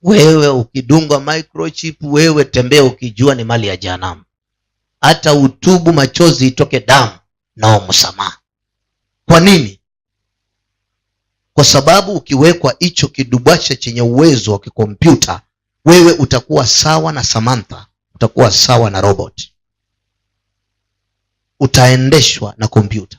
Wewe ukidungwa microchip, wewe tembea ukijua ni mali ya jehanamu. Hata utubu machozi itoke damu na msamaha. Kwa nini? Kwa sababu ukiwekwa hicho kidubasha chenye uwezo wa kikompyuta, wewe utakuwa sawa na Samantha, utakuwa sawa na robot. Utaendeshwa na kompyuta.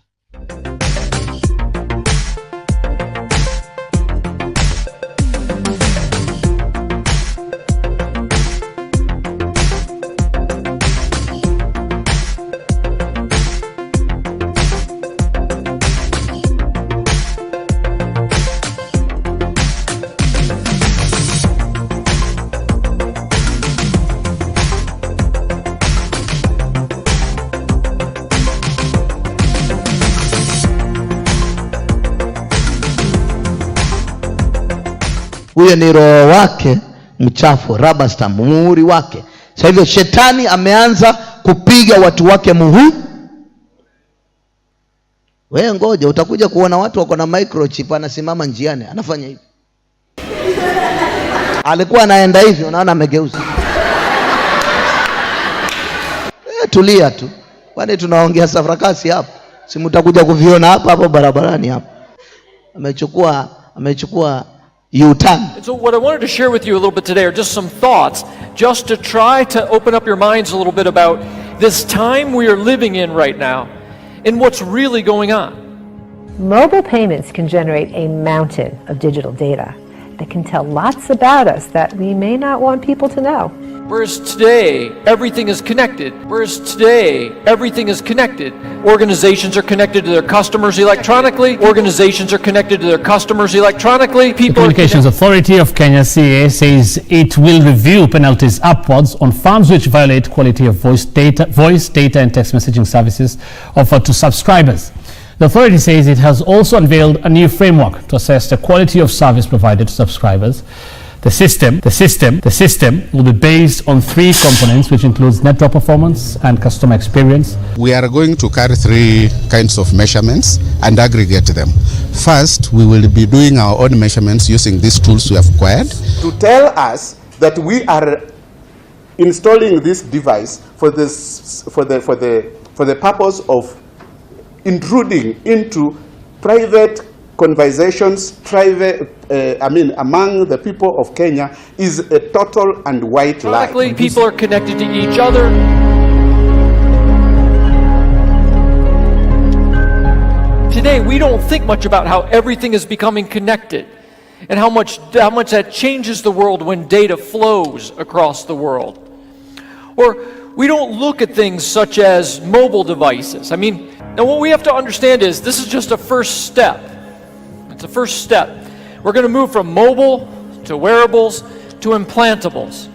Huyo ni roho wake mchafu, rubber stamp, muhuri wake. Sasa hivyo shetani ameanza kupiga watu wake muhuri. Wewe ngoja utakuja kuona watu wako na microchip, anasimama njiani anafanya hivi. Alikuwa anaenda hivi, unaona amegeuza. Tulia tu. Kwani tunaongea safarakasi hapa? Si mtakuja kuviona hapa hapo barabarani hapa. Amechukua U-turn. So what I wanted to share with you a little bit today are just some thoughts, just to try to open up your minds a little bit about this time we are living in right now and what's really going on. Mobile payments can generate a mountain of digital data that can tell lots about us that we may not want people to know. Whereas today, everything is connected. Organizations are connected to their customers electronically. The Communications Authority of Kenya, CA, says it will review penalties upwards on firms which violate quality of voice data and text messaging services offered to subscribers. The authority says it has also unveiled a new framework to assess the quality of service provided to subscribers. The system will be based on 3 components, which includes network performance and customer experience. We are going to carry 3 kinds of measurements and aggregate them. First, we will be doing our own measurements using these tools we have acquired. To tell us that we are installing this device for the purpose of intruding into private conversations, among the people of Kenya is a total and white lie. People are connected to each other. Today, we don't think much about how everything is becoming connected and how much that changes the world when data flows across the world. Or we don't look at things such as mobile devices. Now what we have to understand is this is just a first step. It's a first step. We're going to move from mobile to wearables to implantables.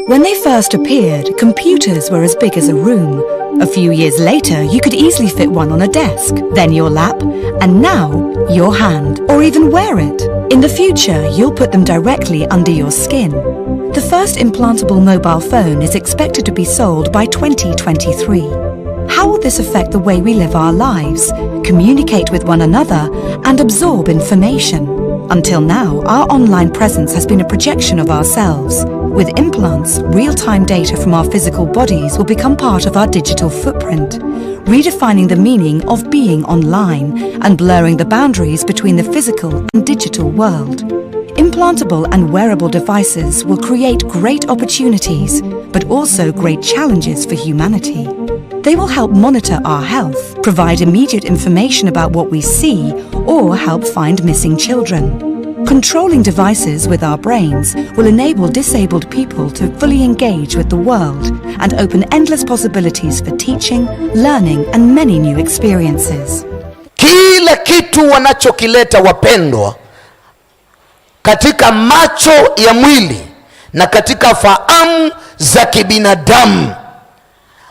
When they first appeared, computers were as big as a room. A few years later, you could easily fit one on a desk, then your lap, and now your hand, or even wear it. In the future, you'll put them directly under your skin. The first implantable mobile phone is expected to be sold by 2023. How will this affect the way we live our lives, communicate with one another, and absorb information? Until now, our online presence has been a projection of ourselves. With implants, real-time data from our physical bodies will become part of our digital footprint, redefining the meaning of being online and blurring the boundaries between the physical and digital world. Implantable and wearable devices will create great opportunities, but also great challenges for humanity. They will help monitor our health, provide immediate information about what we see, or help find missing children. Controlling devices with our brains will enable disabled people to fully engage with the world and open endless possibilities for teaching, learning, and many new experiences. Kila kitu wanachokileta wapendwa katika macho ya mwili na katika fahamu za kibinadamu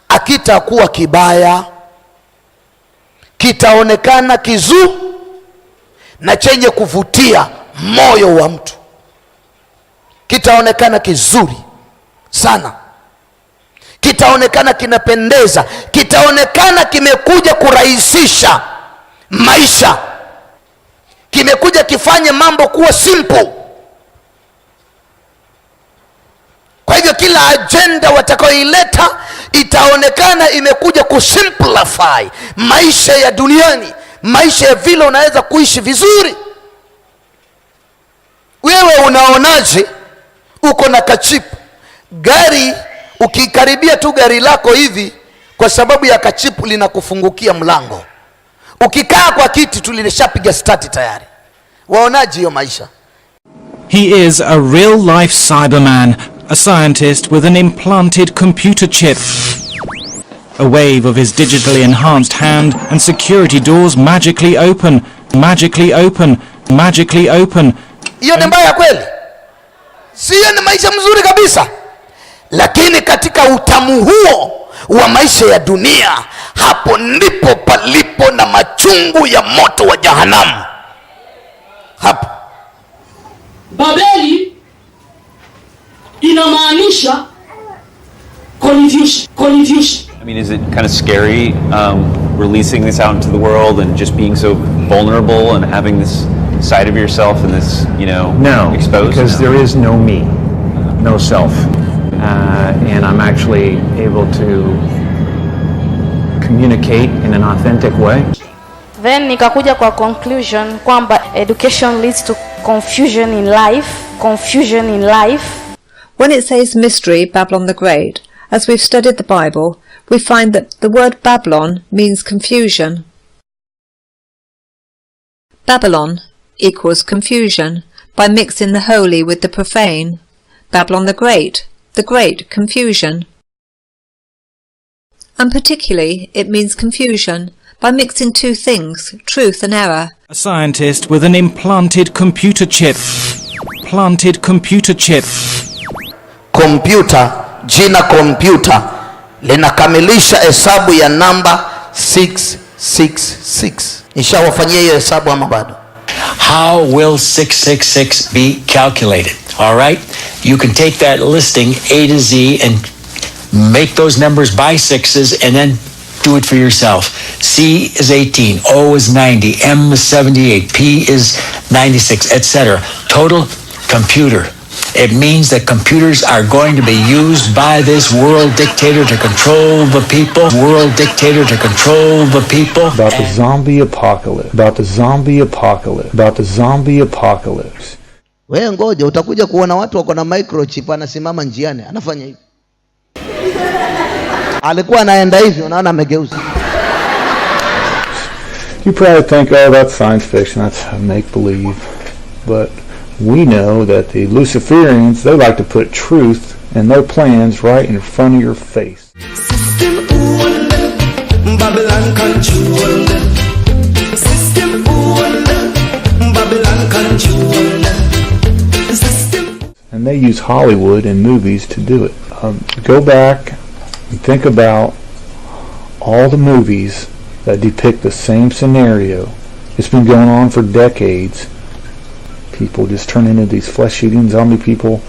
akitakuwa kibaya, kitaonekana kizuri na chenye kuvutia moyo wa mtu. Kitaonekana kizuri sana, kitaonekana kinapendeza, kitaonekana kimekuja kurahisisha maisha. kimekuja kifanye mambo kuwa simple. Kwa hivyo kila agenda watakaoileta itaonekana imekuja kusimplify maisha ya duniani, maisha ya vile unaweza kuishi vizuri. Wewe unaonaje? Uko na kachipu gari, ukikaribia tu gari lako hivi, kwa sababu ya kachipu linakufungukia mlango. Ukikaa kwa kiti tu lilishapiga start tayari. Waonaje hiyo maisha? He is a real-life Cyberman, a scientist with an implanted computer chip. A wave of his digitally enhanced hand and security doors magically open, magically open, magically open. Hiyo ni mbaya kweli? Sio, ni maisha mzuri kabisa. Lakini katika utamu huo wa maisha ya dunia, hapo ndipo palipo na machungu ya moto wa jahanamu. Hapo Babeli inamaanisha confusion. I mean, is it kind of scary releasing this out into the world and just being so vulnerable and having this side of yourself and this, exposed? Because there is no me, no self, and I'm actually able to communicate in an authentic way. Then nikakuja kwa conclusion kwamba education leads to confusion in life. When it says mystery, Babylon the Great, as we've studied the Bible, we find that the word Babylon means confusion. Babylon equals confusion by mixing the holy with the profane. Babylon the Great confusion. And particularly it means confusion by mixing two things, truth and error. A scientist with an implanted computer chip. Jina kompyuta linakamilisha hesabu ya namba 666. Nishawafanyia hiyo hesabu ama bado? How will 666 be calculated? All right, you can take that listing A to Z and make those numbers by sixes and then do it for yourself. C is 18, O is 90, M is 78, P is 96, etc. Total computer. It means that computers are going to be used by this world dictator to control the people. About the zombie apocalypse. Wewe ngoja, utakuja kuona watu wako na microchip, anasimama njiani anafanya hivi. Alikuwa anaenda hivi, unaona amegeuza. You probably think, oh, that's science fiction, that's make-believe. But we know that the Luciferians, they like to put truth and their plans right in front of your face. System owned, Babylon controlled. System owned, Babylon controlled. And they use Hollywood and movies to do it. Go back and think about all the movies that depict the same scenario. It's been going on for decades. People just turn into these flesh-eating zombie people,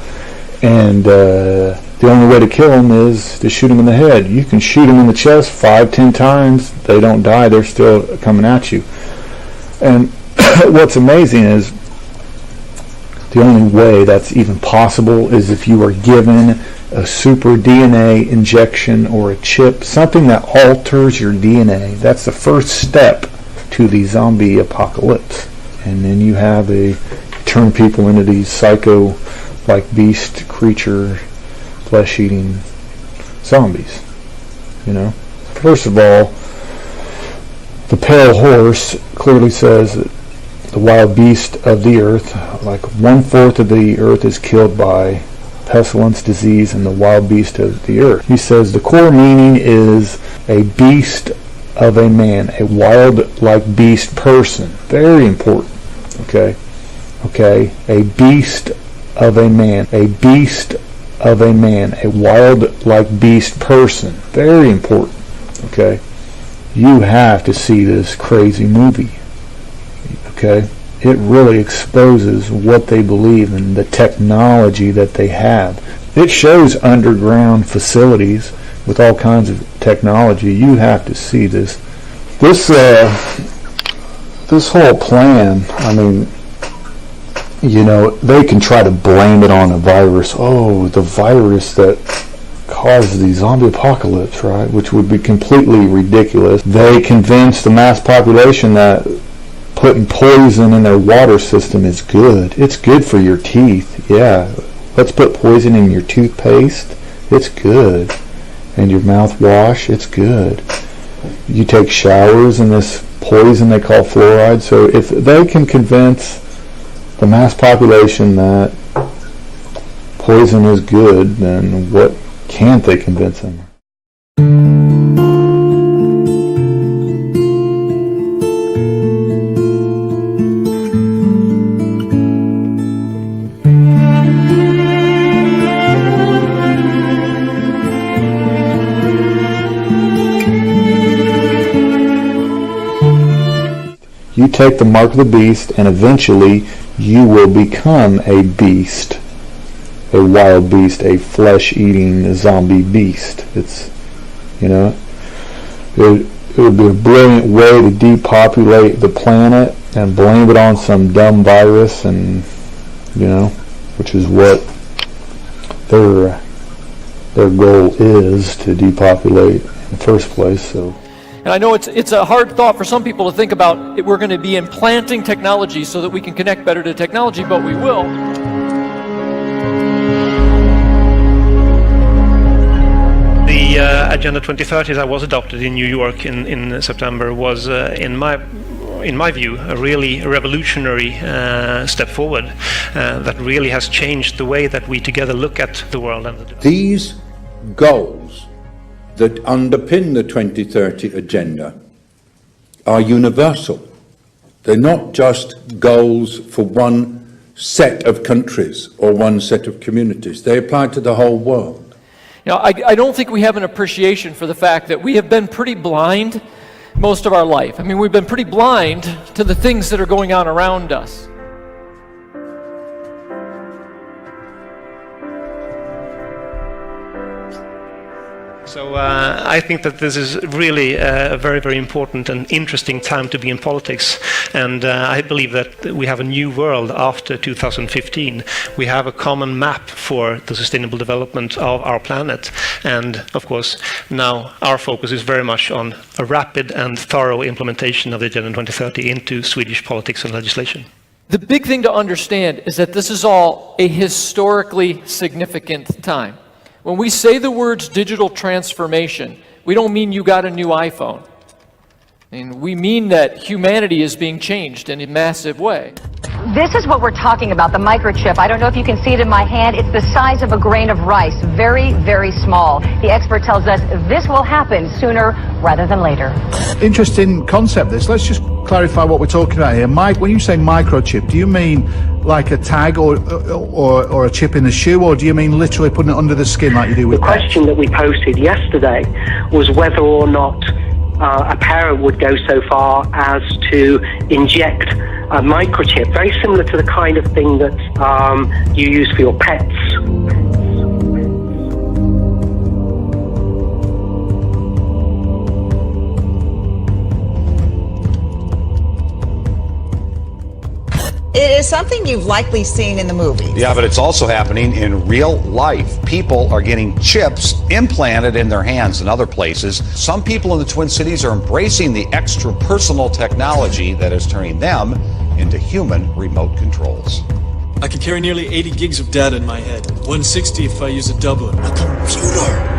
and the only way to kill them is to shoot them in the head. You can shoot them in the chest 5-10 times, they don't die, they're still coming at you. And what's amazing is the only way that's even possible is if you are given a super DNA injection or a chip, something that alters your DNA. That's the first step to the zombie apocalypse. And then you have turn people into these psycho, like beast creature, flesh-eating zombies. First of all, the pale horse clearly says that the wild beast of the earth, like 1/4 of the earth is killed by pestilence, disease, and the wild beast of the earth. He says the core meaning is a beast of a man, a wild like beast person. Very important. Okay, a beast of a man, a wild like beast person. Very important. Okay, you have to see this crazy movie. Okay, it really exposes what they believe and the technology that they have. It shows underground facilities with all kinds of technology. You have to see this. this whole plan, I mean, you know, they can try to blame it on a virus. Oh, the virus that caused the zombie apocalypse, right? Which would be completely ridiculous. They convinced the mass population that putting poison in their water system is good. It's good for your teeth. Yeah, let's put poison in your toothpaste. It's good. And your mouthwash, it's good. You take showers in this poison they call fluoride. So if they can convince the mass population that poison is good, then what can't they convince them? You take the mark of the beast, and eventually you will become a beast, a wild beast, a flesh-eating zombie beast. It's, you know, it would be a brilliant way to depopulate the planet and blame it on some dumb virus, and, you know, which is what their goal is, to depopulate in the first place. So. And I know it's a hard thought for some people to think about. We're going to be implanting technology so that we can connect better to technology, but we will. The Agenda 2030 that was adopted in New York in September was, in my view, a really revolutionary step forward that really has changed the way that we together look at the world. And these goals that underpin the 2030 agenda are universal. They're not just goals for one set of countries or one set of communities. They apply to the whole world. You know, I don't think we have an appreciation for the fact that we have been pretty blind most of our life. I mean, we've been pretty blind to the things that are going on around us. So I think that this is really a very, very important and interesting time to be in politics. And I believe that we have a new world after 2015. We have a common map for the sustainable development of our planet. And of course, now our focus is very much on a rapid and thorough implementation of the Agenda 2030 into Swedish politics and legislation. The big thing to understand is that this is all a historically significant time. When we say the words digital transformation, we don't mean you got a new iPhone. I mean, we mean that humanity is being changed in a massive way. This is what we're talking about, the microchip. I don't know if you can see it in my hand. It's the size of a grain of rice, very, very small. The expert tells us this will happen sooner rather than later. Interesting concept, this. Let's just clarify what we're talking about here. Mike, when you say microchip, do you mean like a tag or a chip in the shoe, or do you mean literally putting it under the skin like you do with the question that we posted yesterday was whether or not a parent would go so far as to inject a microchip, very similar to the kind of thing that you use for your pets. It is something you've likely seen in the movies. Yeah, but it's also happening in real life. People are getting chips implanted in their hands and other places. Some people in the Twin Cities are embracing the extra personal technology that is turning them into human remote controls. I can carry nearly 80 gigs of data in my head. 160 if I use a doublet. A computer!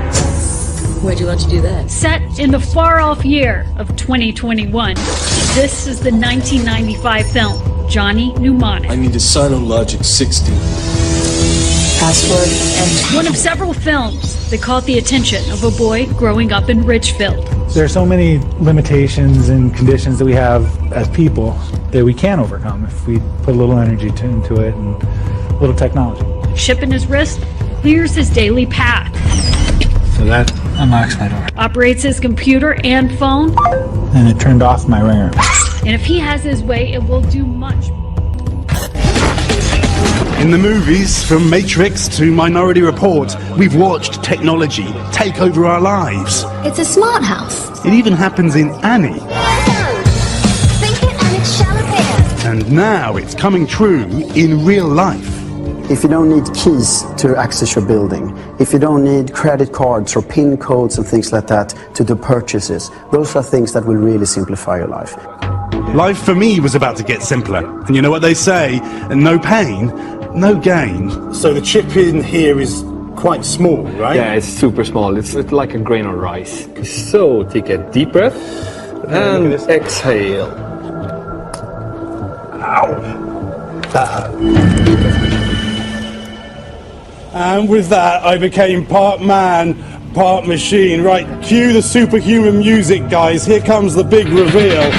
Where'd you want to do that? Set in the far-off year of 2021. This is the 1995 film, Johnny Mnemonic. I need a Sinologic 60. Password and one of several films that caught the attention of a boy growing up in Ridgefield. There are so many limitations and conditions that we have as people that we can overcome if we put a little energy into it and a little technology. Chip in his wrist clears his daily path. So that unlocks my door. Operates his computer and phone. And it turned off my ringer. And if he has his way, it will do much. In the movies, from Matrix to Minority Report, we've watched technology take over our lives. It's a smart house. It even happens in Annie. Think it and it's And now it's coming true in real life. If you don't need keys to access your building, if you don't need credit cards or PIN codes and things like that to do purchases, those are things that will really simplify your life. Life for me was about to get simpler. And you know what they say? No pain, no gain. So the chip in here is quite small, right? Yeah, it's super small. It's like a grain of rice. So take a deep breath and exhale. And with that, I became part man, part machine. Right, cue the superhuman music, guys. Here comes the big reveal.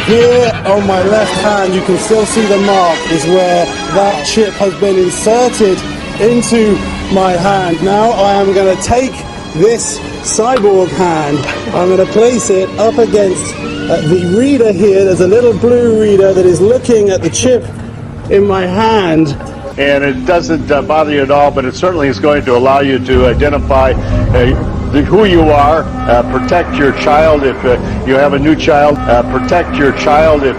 Here on my left hand, you can still see the mark, is where that chip has been inserted into my hand. Now I am going to take this cyborg hand, I'm going to place it up against the reader here. There's a little blue reader that is looking at the chip in my hand. And it doesn't bother you at all, but it certainly is going to allow you to identify who you are, protect your child if you have a new child, protect your child if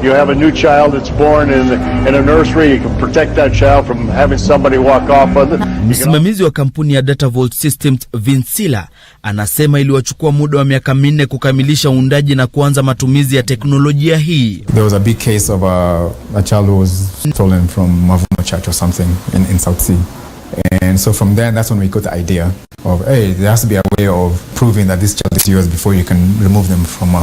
you have a new child that's born in a nursery. You can protect that child from having somebody walk off with it. Msimamizi wa kampuni ya Data Vault Systems Vincila anasema iliwachukua muda wa miaka 4 kukamilisha uundaji na kuanza matumizi ya teknolojia hii. There was a big case of a child who was stolen from Mavuno Church or something in South Sea. And so from there, that's when we got the idea of, hey, there has to be a way of proving that this child is yours before you can remove them from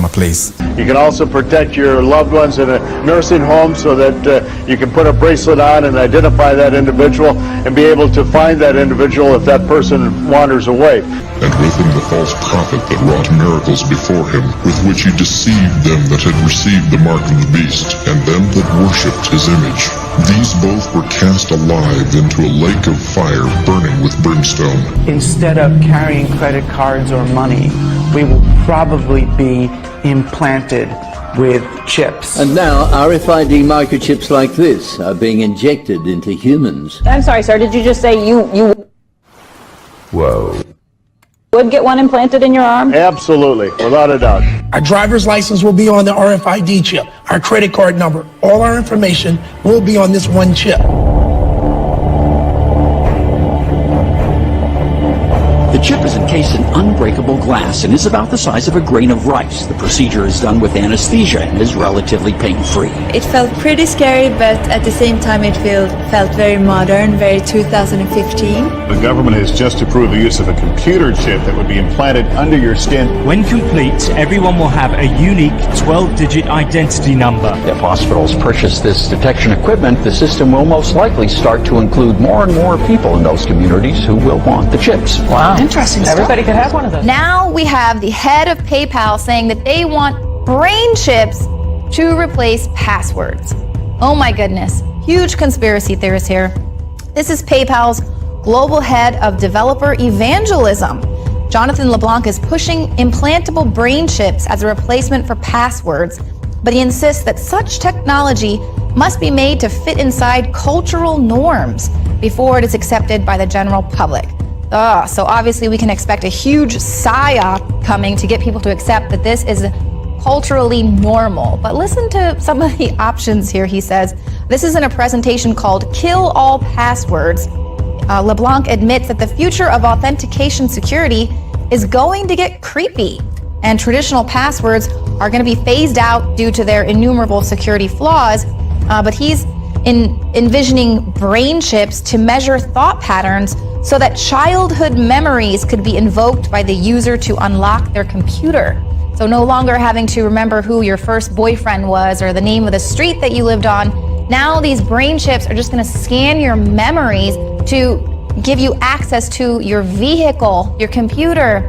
a place. You can also protect your loved ones in a nursing home so that you can put a bracelet on and identify that individual and be able to find that individual if that person wanders away. And with him the false prophet that wrought miracles before him, with which he deceived them that had received the mark of the beast, and them that worshipped his image. These both were cast alive into a lake of fire burning with brimstone. Instead of carrying credit cards or money, we will probably be implanted with chips. And now RFID microchips like this are being injected into humans. I'm sorry, sir, did you just say you Whoa. would get one implanted in your arm? Absolutely, without a doubt. Our driver's license will be on the RFID chip. Our credit card number, all our information will be on this one chip. The chip is encased in unbreakable glass and is about the size of a grain of rice. The procedure is done with anesthesia and is relatively pain-free. It felt pretty scary, but at the same time it felt very modern, very 2015. The government has just approved the use of a computer chip that would be implanted under your skin. When complete, everyone will have a unique 12-digit identity number. If hospitals purchase this detection equipment, the system will most likely start to include more and more people in those communities who will want the chips. Wow. Interesting stuff. Everybody could have one of those. Now we have the head of PayPal saying that they want brain chips to replace passwords. Oh my goodness. Huge conspiracy theorists here. This is PayPal's global head of developer evangelism. Jonathan LeBlanc is pushing implantable brain chips as a replacement for passwords, but he insists that such technology must be made to fit inside cultural norms before it is accepted by the general public. So obviously we can expect a huge psyop coming to get people to accept that this is culturally normal. But listen to some of the options here. He says, this is in a presentation called Kill All Passwords. LeBlanc admits that the future of authentication security is going to get creepy, and traditional passwords are going to be phased out due to their innumerable security flaws. But he's envisioning brain chips to measure thought patterns so that childhood memories could be invoked by the user to unlock their computer. So no longer having to remember who your first boyfriend was or the name of the street that you lived on. Now these brain chips are just going to scan your memories to give you access to your vehicle, your computer,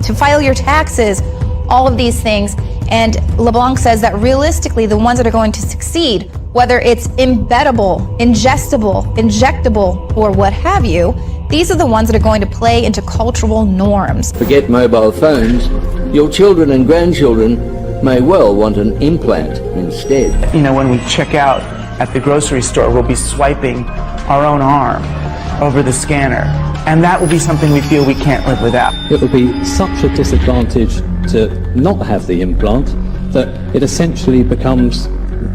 to file your taxes, all of these things. And LeBlanc says that realistically, the ones that are going to succeed, whether it's embeddable, ingestible, injectable, or what have you, these are the ones that are going to play into cultural norms. Forget mobile phones. Your children and grandchildren may well want an implant instead. You know, when we check out at the grocery store, we'll be swiping our own arm over the scanner. And that will be something we feel we can't live without. It would be such a disadvantage to not have the implant that it essentially becomes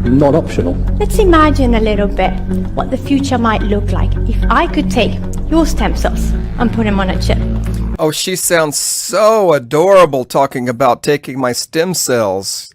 not optional. Let's imagine a little bit what the future might look like if I could take your stem cells and put them on a chip. Oh, she sounds so adorable talking about taking my stem cells.